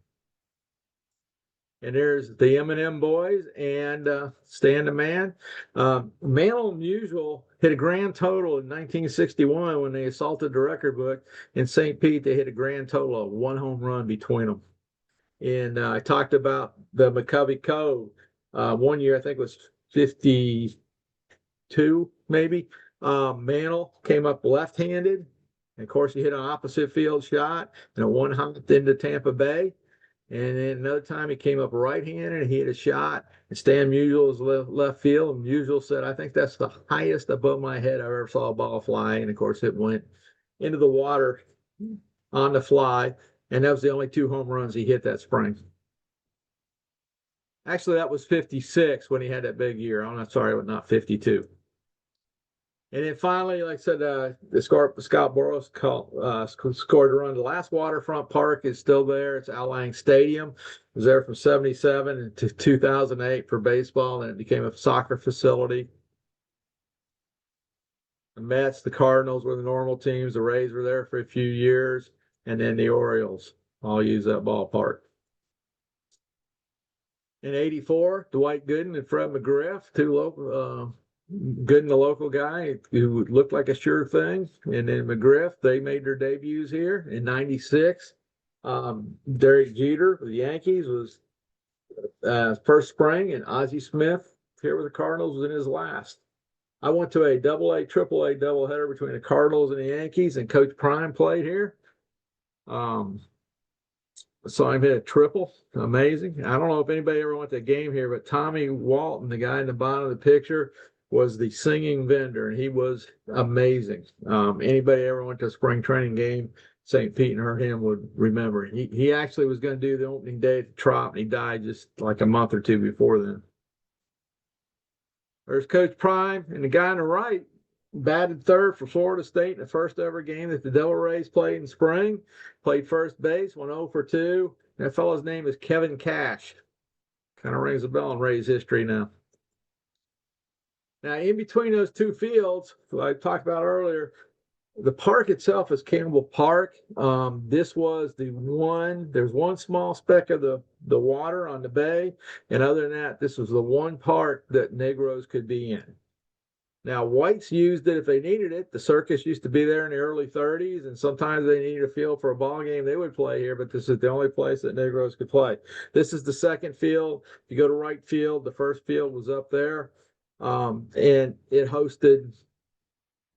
And there's the M&M boys and Stan the Man. Mantle and Musial hit a grand total in 1961 when they assaulted the record book. In St. Pete, they hit a grand total of 1 home run between them. And I talked about the McCovey Cove. One year, I think it was 52, maybe. Mantle came up left-handed. And of course, he hit an opposite field shot and a one-hop into Tampa Bay. And then another time he came up right-handed and he hit a shot. And Stan Musial was left field. And Musial said, I think that's the highest above my head I ever saw a ball fly. And of course, it went into the water on the fly. And that was the only 2 home runs he hit that spring. Actually, that was 56 when he had that big year. I'm not sorry, but not 52. And then finally, like I said, Scott Boras scored a run. The last waterfront park is still there. It's Al Lang Stadium. It was there from 77 to 2008 for baseball, and it became a soccer facility. Mets, the Cardinals were the normal teams. The Rays were there for a few years, and then the Orioles all use that ballpark. In '84, Dwight Gooden and Fred McGriff, two local, Gooden, the local guy who looked like a sure thing, and then McGriff, they made their debuts here in '96. Derek Jeter of the Yankees was first spring, and Ozzie Smith here with the Cardinals was in his last. I went to a AA, AAA doubleheader between the Cardinals and the Yankees, and Coach Prime played here. Saw him hit a triple. Amazing. I don't know if anybody ever went to a game here, but Tommy Walton, the guy in the bottom of the picture, was the singing vendor, and he was amazing. Anybody ever went to a spring training game, St. Pete and heard him would remember. He actually was going to do the opening day at the Trop, and he died just like a month or two before then. There's Coach Prime, and the guy on the right batted third for Florida State in the first ever game that the Devil Rays played in spring. Played first base, went 0 for 2. That fellow's name is Kevin Cash. Kind of rings a bell in Rays history now. Now, in between those two fields, like I talked about earlier, the park itself is Campbell Park. This was there's one small speck of the water on the bay. And other than that, this was the one park that Negroes could be in. Now, whites used it if they needed it. The circus used to be there in the early 30s, and sometimes they needed a field for a ball game. They would play here, but this is the only place that Negroes could play. This is the second field. If you go to right field, the first field was up there, and it hosted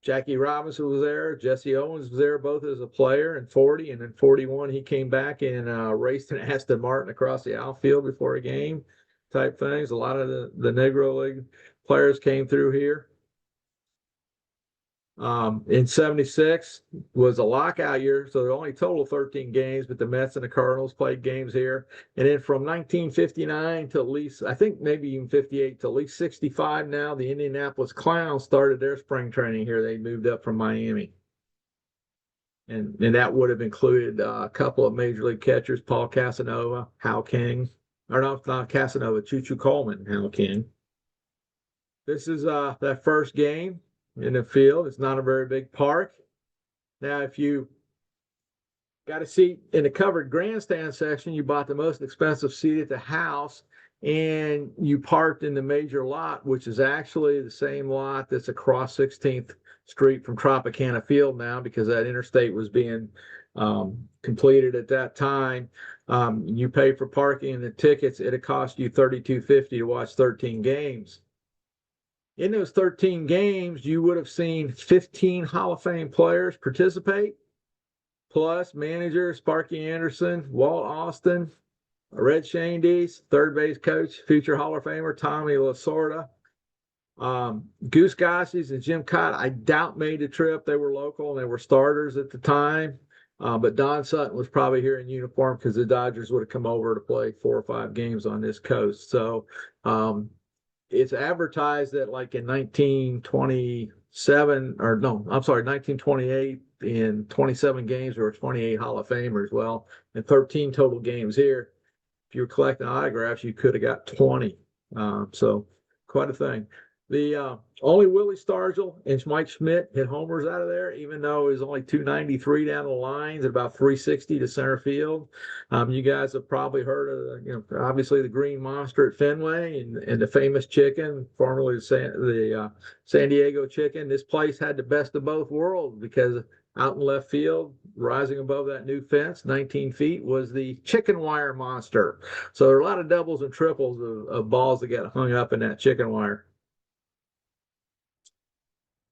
Jackie Robinson was there. Jesse Owens was there, both as a player in 40, and in 41 he came back and raced an Aston Martin across the outfield before a game type things. A lot of the Negro League players came through here. In 76 was a lockout year, so there were only total 13 games, but the Mets and the Cardinals played games here. And then from 1959 to at least, I think maybe even 58 to at least 65 now, the Indianapolis Clowns started their spring training here. They moved up from Miami. And that would have included a couple of major league catchers, Paul Casanova, Hal King, or not Casanova, Choo-Choo Coleman, Hal King. This is that first game in the field. It's not a very big park. Now, if you got a seat in the covered grandstand section, you bought the most expensive seat at the house, and you parked in the major lot, which is actually the same lot that's across 16th Street from Tropicana Field now, because that interstate was being completed at that time. You pay for parking and the tickets. It'll cost you $32.50 to watch 13 games. In those 13 games, you would have seen 15 Hall of Fame players participate, plus manager Sparky Anderson, Walt Austin, Red Shandies, third base coach, future Hall of Famer Tommy Lasorda, Goose Gossies and Jim Cott. I doubt made the trip. They were local and they were starters at the time. But Don Sutton was probably here in uniform because the Dodgers would have come over to play 4 or 5 games on this coast. So, it's advertised that like in 1928, in 27 games, there were 28 Hall of Famers. Well, in 13 total games here, if you were collecting autographs, you could have got 20. So quite a thing. The only Willie Stargell and Mike Schmidt hit homers out of there, even though it was only 293 down the lines at about 360 to center field. You guys have probably heard of, obviously the Green Monster at Fenway and the famous chicken, formerly the San Diego chicken. This place had the best of both worlds because out in left field, rising above that new fence, 19 feet, was the chicken wire monster. So there are a lot of doubles and triples of balls that got hung up in that chicken wire.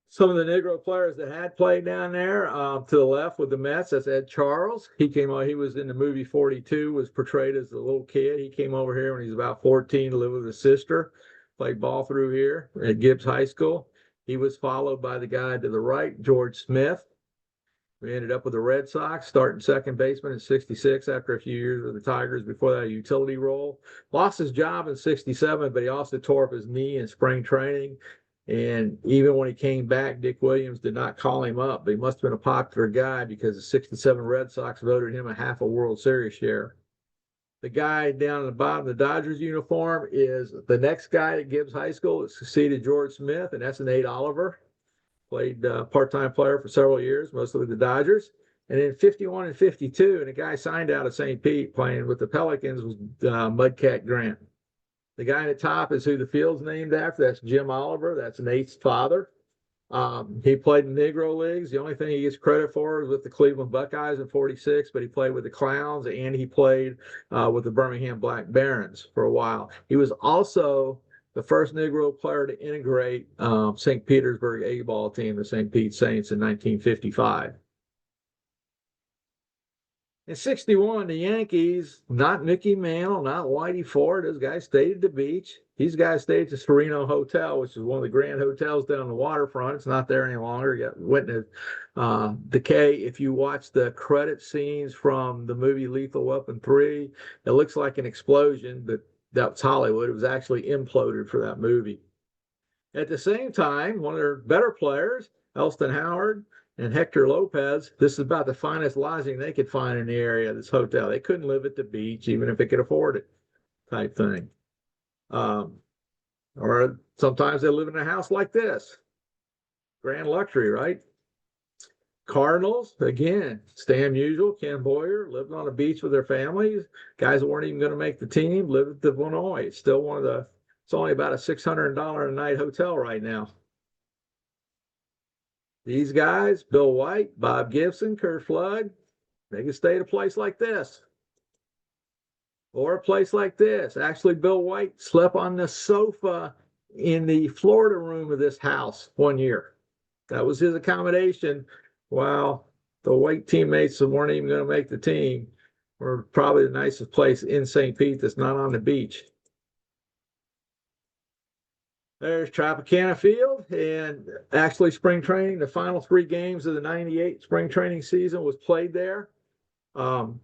Some of the Negro players that had played down there to the left with the Mets, that's Ed Charles. He was in the movie 42, was portrayed as a little kid. He came over here when he was about 14 to live with his sister, played ball through here at Gibbs High School. He was followed by the guy to the right, George Smith. We ended up with the Red Sox, starting second baseman in 66 after a few years with the Tigers. Before that, a utility role. Lost his job in 67, but he also tore up his knee in spring training. And even when he came back, Dick Williams did not call him up. But he must have been a popular guy because the 67 Red Sox voted him a half a World Series share. The guy down at the bottom of the Dodgers uniform is the next guy at Gibbs High School that succeeded George Smith, and that's Nate Oliver. played part-time player for several years, mostly with the Dodgers. And in 51 and 52, and a guy signed out of St. Pete playing with the Pelicans was Mudcat Grant. The guy at the top is who the field's named after. That's Jim Oliver. That's Nate's father. He played in Negro Leagues. The only thing he gets credit for is with the Cleveland Buckeyes in 46, but he played with the Clowns and he played with the Birmingham Black Barons for a while. He was also the first Negro player to integrate St. Petersburg A-ball team, the St. Pete Saints, in 1955. In 61, the Yankees, not Mickey Mantle, not Whitey Ford, those guys stayed at the beach. These guys stayed at the Sereno Hotel, which is one of the grand hotels down the waterfront. It's not there any longer. It went into decay. If you watch the credit scenes from the movie Lethal Weapon 3, it looks like an explosion, but that's Hollywood. It was actually imploded for that movie. At the same time, one of their better players, Elston Howard, and Hector Lopez, this is about the finest lodging they could find in the area, this hotel. They couldn't live at the beach, even if they could afford it, type thing. Or sometimes they live in a house like this. Grand luxury, right? Cardinals, again, Stan Musial, Ken Boyer, lived on a beach with their families. Guys that weren't even going to make the team lived at the Vinoy. It's still it's only about a $600 a night hotel right now. These guys, Bill White, Bob Gibson, Kurt Flood, they could stay at a place like this or a place like this. Actually, Bill White slept on the sofa in the Florida room of this house one year. That was his accommodation while the White teammates that weren't even going to make the team were probably the nicest place in St. Pete that's not on the beach. There's Tropicana Field, and actually spring training, the final 3 games of the 98 spring training season was played there. So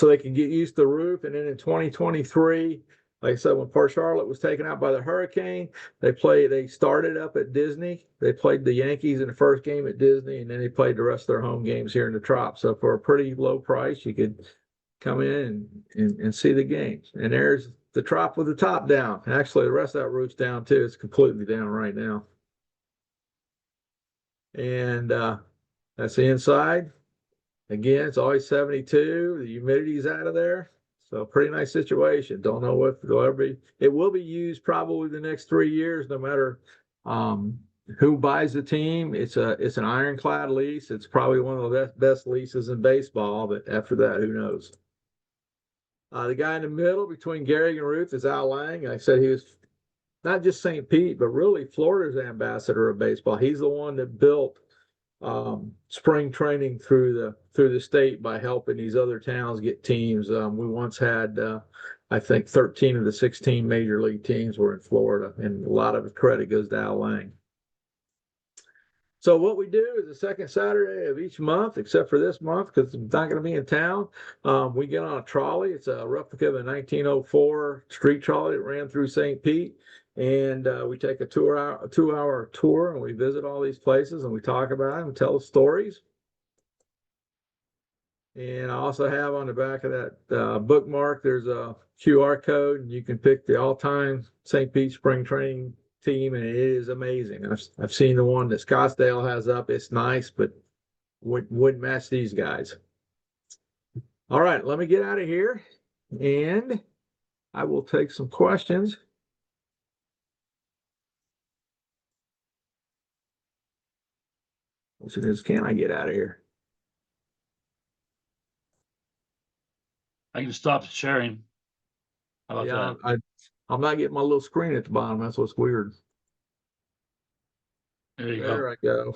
they could get used to the roof. And then in 2023, like I said, when Port Charlotte was taken out by the hurricane, they started up at Disney. They played the Yankees in the first game at Disney, and then they played the rest of their home games here in the Trop. So for a pretty low price, you could come in and see the games. And there's the Trop with the top down. Actually, the rest of that roof's down too. It's completely down right now. And that's the inside. Again, it's always 72. The humidity's out of there. So pretty nice situation. Don't know what it'll ever be. It will be used probably the next 3 years, no matter who buys the team. It's an ironclad lease. It's probably one of the best leases in baseball, but after that, who knows? The guy in the middle between Gary and Ruth is Al Lang. I said he was not just St. Pete, but really Florida's ambassador of baseball. He's the one that built spring training through the state by helping these other towns get teams. We once had, I think, 13 of the 16 major league teams were in Florida, and a lot of the credit goes to Al Lang. So what we do is the second Saturday of each month, except for this month because I'm not going to be in town, we get on a trolley. It's a replica of a 1904 street trolley that ran through St. Pete. And we take a 2-hour tour, and we visit all these places, and we talk about them and tell stories. And I also have on the back of that bookmark, there's a QR code, and you can pick the all-time St. Pete spring training team, and it is amazing. I've seen the one that Scottsdale has up. It's nice, but wouldn't match these guys. All right, let me get out of here, and I will take some questions. Question is, can I get out of here? I can stop sharing. How about Yeah, that? I'm not getting my little screen at the bottom. That's what's weird. There you There I go.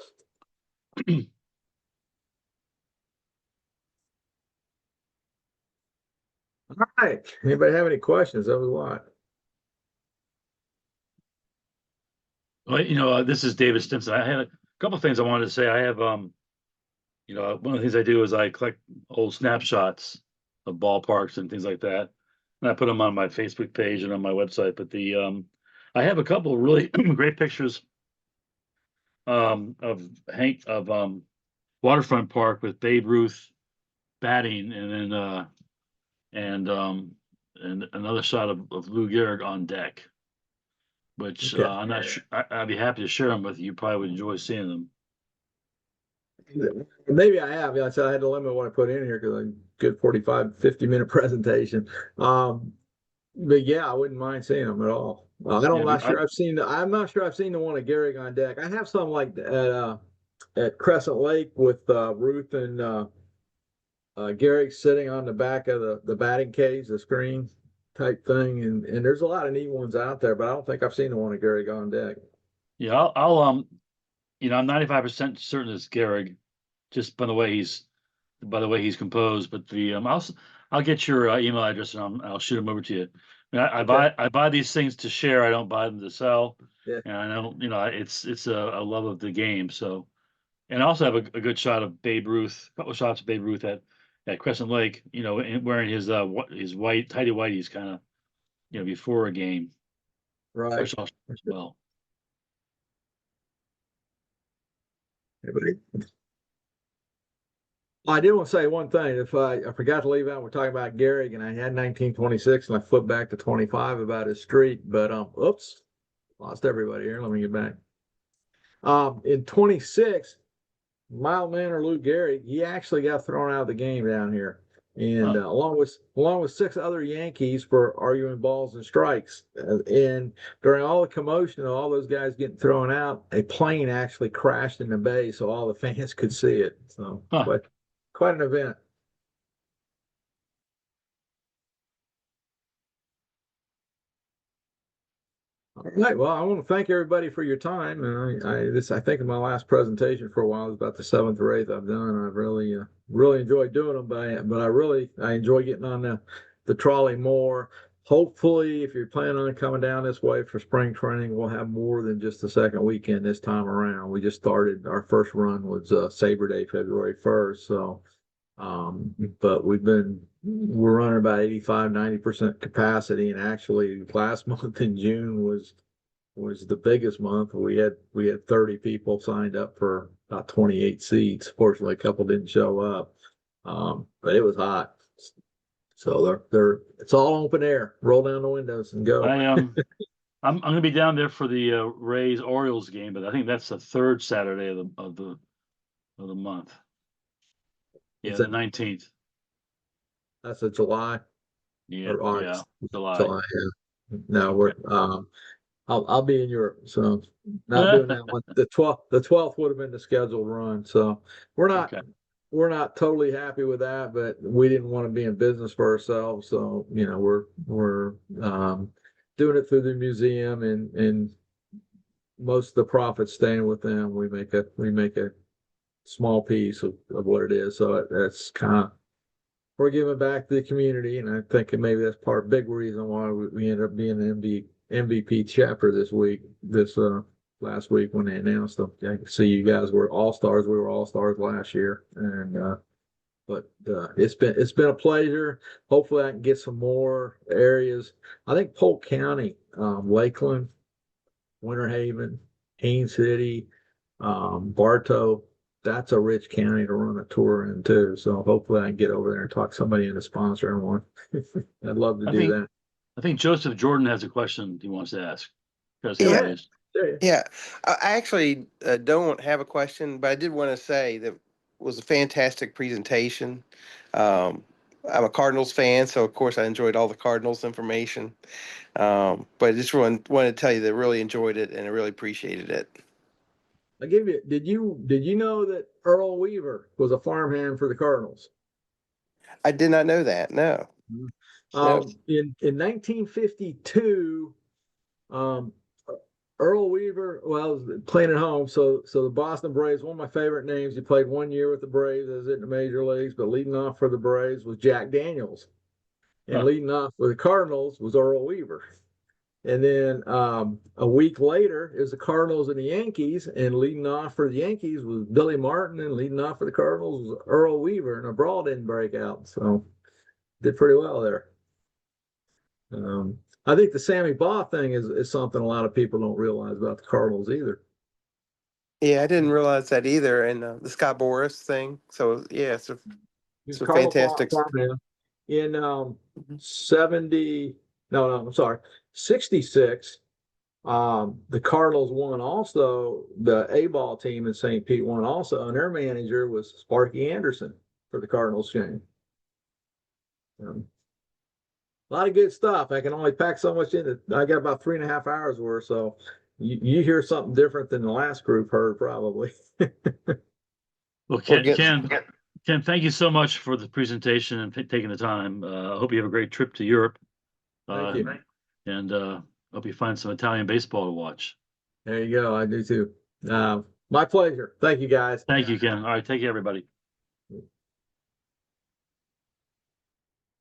All right. Anybody have any questions? That was a lot. Well, this is David Stimson. I had a couple of things I wanted to say. I have, one of the things I do is I collect old snapshots of ballparks and things like that, and I put them on my Facebook page and on my website. But I have a couple of really great pictures of Waterfront Park with Babe Ruth batting, and then and another shot of Lou Gehrig on deck. which Okay. I'm not sure. I'd be happy to share them with you. You probably would enjoy seeing them. Maybe I have. Yeah, I said I had to limit what I put in here because I good 45, 50-minute presentation. But yeah, I wouldn't mind seeing them at all. Yeah, I'm not sure I've seen I'm not sure I've seen the one at Garrick on deck. I have some like at Crescent Lake with Ruth and Garrick sitting on the back of the batting cage, the screen type thing, and there's a lot of neat ones out there, but I don't think I've seen the one at Garrick on deck. yeah, I'm 95% certain it's Gehrig, just by the way he's composed. But I'll get your email address and I'll shoot them over to you. I mean, Okay. I buy these things to share. I don't buy them to sell. Yeah. And I don't, it's a love of the game. So, and I also have a good shot of Babe Ruth, a couple of shots of Babe Ruth at Crescent Lake, wearing his white tidy whities kind of, before a game, Right. which I'll as well. Everybody. I did want to say one thing. If I forgot to leave out, we're talking about Garrick, and I had 1926, and I flipped back to 25 about his streak. But oops, lost everybody here. Let me get back. In 26, mild manner Lou Gehrig, he actually got thrown out of the game down here, and Huh. along with six other Yankees for arguing balls and strikes. And during all the commotion of all those guys getting thrown out, a plane actually crashed in the bay, so all the fans could see it. So Huh. quite an event. All right. Well, I want to thank everybody for your time. And I think my last presentation for a while is about the seventh or eighth I've done. I've really enjoyed doing them, but I enjoy getting on the trolley more. Hopefully, if you're planning on coming down this way for spring training, we'll have more than just the second weekend this time around. We just started our first run was SABR Day, February 1st. So but we're running about 85, 90% capacity. And actually last month in June was the biggest month. We had 30 people signed up for about 28 seats. Fortunately, a couple didn't show up. But it was hot. So it's all open air. Roll down the windows and go. I'm going to be down there for the Rays Orioles game, but I think that's the third Saturday of the month. Yeah, Is the that 19th. that's a July Yeah, or yeah, August? July. July. Yeah. No, we're Okay. I'll be in Europe, so not doing that one. The 12th would have been the scheduled run. So we're not Okay. we're not totally happy with that, but we didn't want to be in business for ourselves. So, we're doing it through the museum, and most of the profits staying with them. We make a small piece of what it is. So that's kind of we're giving back to the community, and I think maybe that's big reason why we ended up being the MVP chapter this last week when they announced them. I can see you guys were all stars. We were all stars last year, and but it's been a pleasure. Hopefully, I can get some more areas. I think Polk County, Lakeland, Winter Haven, Haines City, Bartow. That's a rich county to run a tour in too. So hopefully I can get over there and talk somebody into sponsoring one. I'd love to I do think that. I think Joseph Jordan has a question he wants to ask. Because there Go he Yeah, ahead. is. There yeah. I actually don't have a question, but I did want to say that was a fantastic presentation. Um, I'm a Cardinals fan, so of course I enjoyed all the Cardinals information. But I just wanted to tell you that I really enjoyed it and I really appreciated it. I give you. Did you know that Earl Weaver was a farmhand for the Cardinals? I did not know that. No, Mhm. no. In 1952, um, Earl Weaver, well, was playing at home. So the Boston Braves, one of my favorite names. He played 1 year with the Braves as in the major leagues, but leading off for the Braves was Jack Daniels, and Huh. leading off for the Cardinals was Earl Weaver. And then a week later is the Cardinals and the Yankees, and leading off for the Yankees was Billy Martin, and leading off for the Cardinals was Earl Weaver, and a brawl didn't break out, so did pretty well there. I think the Sammy Baugh thing is something a lot of people don't realize about the Cardinals either. Yeah, I didn't realize that either. And the Scott Boris thing. So yeah, He was it's a Cardinal fantastic. farmhand in 70. No, I'm sorry, 66. The Cardinals won also. The A-ball team in St. Pete won also, and their manager was Sparky Anderson for the Cardinals game. A lot of good stuff. I can only pack so much in it. I got about 3.5 hours worth, so you hear something different than the last group heard, probably. Well, We're Ken, thank you so much for the presentation and taking the time. I hope you have a great trip to Europe. Thank you. And hope you find some Italian baseball to watch. There you go. I do too. My pleasure. Thank you, guys. Thank you, Ken. All right, take care, everybody.